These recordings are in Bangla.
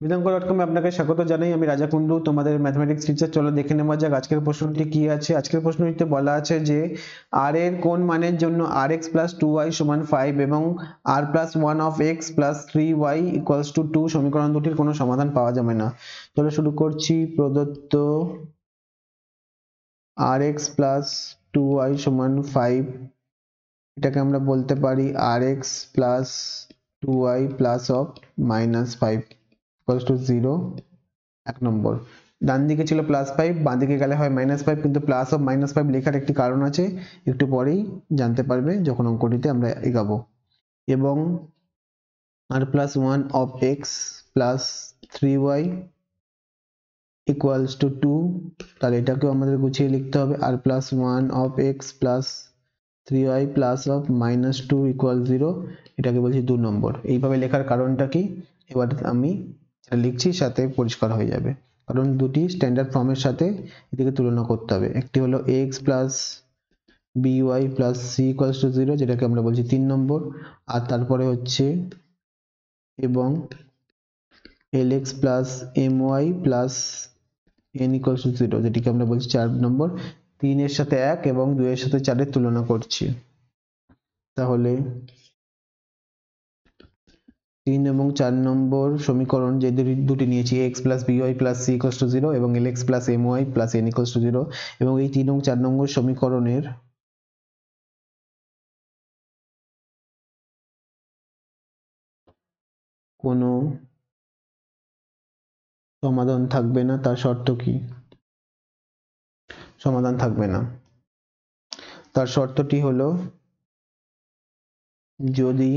বিধানকর.com আপনাকে স্বাগত জানাই। আমি রাজা কুন্ডু, তোমাদের ম্যাথমেটিক্স টিচার। চলো দেখে নেওয়া যাক আজকের প্রশ্নটি কি আছে। আজকের প্রশ্নটিতে বলা আছে যে r এর কোন মানের জন্য rx + 2y = 5 এবং r + 1 of x + 3y = 2 সমীকরণ দুটির কোনো সমাধান পাওয়া যাবে না। চলো শুরু করছি। প্রদত্ত rx + 2y = 5, এটাকে আমরা বলতে পারি rx + 2y + (-5) = 0। 1 নম্বর। ডান দিকে ছিল +5, বাঁ দিকে গেলে হয় -5, কিন্তু +(-5) লেখার একটি কারণ আছে, একটু পরেই জানতে পারবে যখন অঙ্কটিতে আমরা এগাবো। এবং r + 1 of x + 3y = 2, তাহলে এটাকেও আমাদের গুছিয়ে লিখতে হবে। r + 1 of x + 3y + (-2) = 0, এটাকে বলছি 2 নম্বর। এইভাবে লেখার কারণটা কি এবার আমি লিখছি, সাথে পরিষ্কার হয়ে যাবে। কারণ দুটি স্ট্যান্ডার্ড ফর্মের সাথে এদিকে তুলনা করতে হবে। একটি হলো x + by + c = 0, যেটাকে আমরা বলছি 3 নম্বর। আর তারপরে হচ্ছে এবং lx + my + n = 0, যেটিকে আমরা বলছি 4 নম্বর। 3 এর সাথে 1 এবং 2 এর সাথে 4 এর তুলনা করছি। তাহলে 3 এবং 4 নম্বর সমীকরণ যে দুটি নিয়েছি, x + by + c = 0 এবং lx + my + n = 0, এবং এই 3 এবং 4 নম্বর সমীকরণের কোনো সমাধান থাকবে না। তার শর্ত কি? সমাধান থাকবে না। তার শর্তটি হলো যদি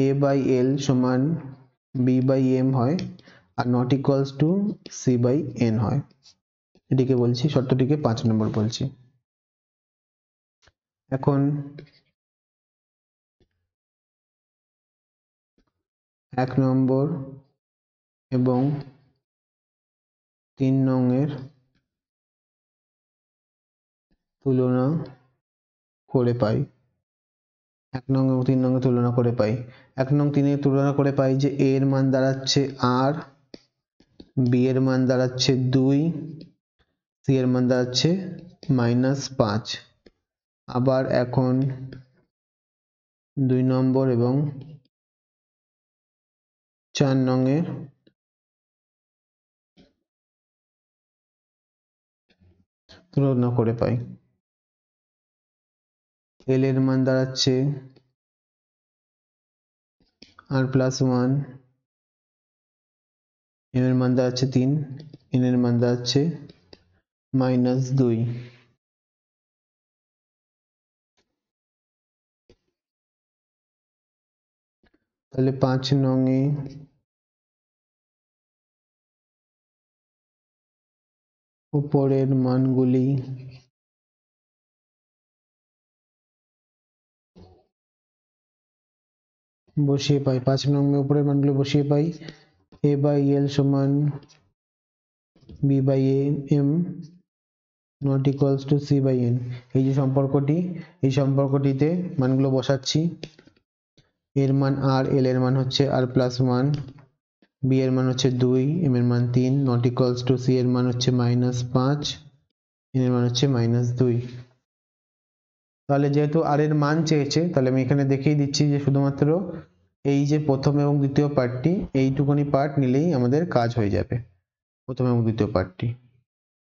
a/l = b/m হয় আর not equals to c/n হয়। এটিকে বলছি, শর্তটিকে 5 নম্বর বলছি। এখন 1 নম্বর এবং 3 নং এর তুলনা করে পাই। 1 নং এবং 3 নং এর তুলনা করে পাই। 1 নং 3 এর তুলনা করে পাই যে a এর মান দাঁড়াচ্ছে r, b এর মান দাঁড়াচ্ছে 2, c এর মান দাঁড়াচ্ছে -5। আবার এখন 2 নম্বর এবং 4 নং এর তুলনা করে পাই। l এর মান দাঁড়াচ্ছে r + 1, m এর মান দাঁড়াচ্ছে 3, n এর মান দাঁড়াচ্ছে -2। তাহলে 5 নং এ উপরের মানগুলি বসিয়ে পাই। 5 নং এ উপরের মানগুলো বসিয়ে পাই। a/l = b/m not equals to c/n। এই যে সম্পর্কটি, এই সম্পর্কটিতে মানগুলো বসাচ্ছি। এর মান r, l এর মান হচ্ছে r + 1, b এর মান হচ্ছে 2, m এর মান 3, not equals to c এর মান হচ্ছে -5, n এর মান হচ্ছে -2। তাহলে যেহেতু r এর মান চেয়েছে, তাহলে আমি এখানে দেখিয়ে দিচ্ছি যে শুধুমাত্র এই যে প্রথম এবং দ্বিতীয় পার্টটি, এইটুকুনি পার্ট নিলেই আমাদের কাজ হয়ে যাবে। প্রথম এবং দ্বিতীয় পার্টটি,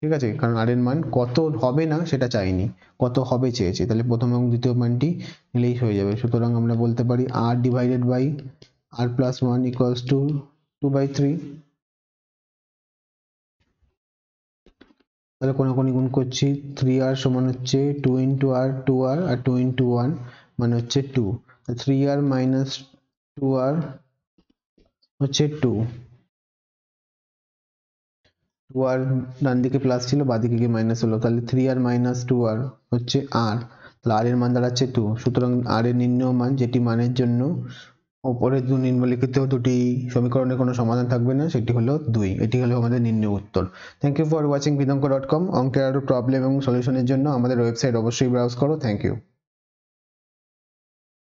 ঠিক আছে? কারণ r এর মান কত হবে না সেটা চাইনি, কত হবে চেয়েছে। তাহলে প্রথম এবং দ্বিতীয় মানটি নিলেই হয়ে যাবে। সুতরাং আমরা বলতে পারি r / r + 1 = 2/3। তাহলে কোনাকুনি গুণ করছি। 3r = হচ্ছে 2 × r 2r আর 2 × 1 মানে হচ্ছে 2। 3r - 2r হচ্ছে 2। 2r ডান দিকে প্লাস ছিল, বাঁ দিকে গিয়ে মাইনাস হলো। তাহলে 3r - 2r হচ্ছে r। তাহলে r এর মান দাঁড়াচ্ছে 2। সুতরাং r এর নির্ণেয় মান, যেটি মানের জন্য উপরের নিম্নলিখিত দুটি সমীকরণের কোনো সমাধান থাকবে না, সেটি হলো 2। এটি হলো আমাদের নির্ণেয় উত্তর। থ্যাংক ইউ ফর ওয়াচিং বিদঙ্ক.com। অঙ্কের আরো প্রবলেম এবং সলিউশনের জন্য আমাদের ওয়েবসাইট অবশ্যই ব্রাউজ করো। Thank you.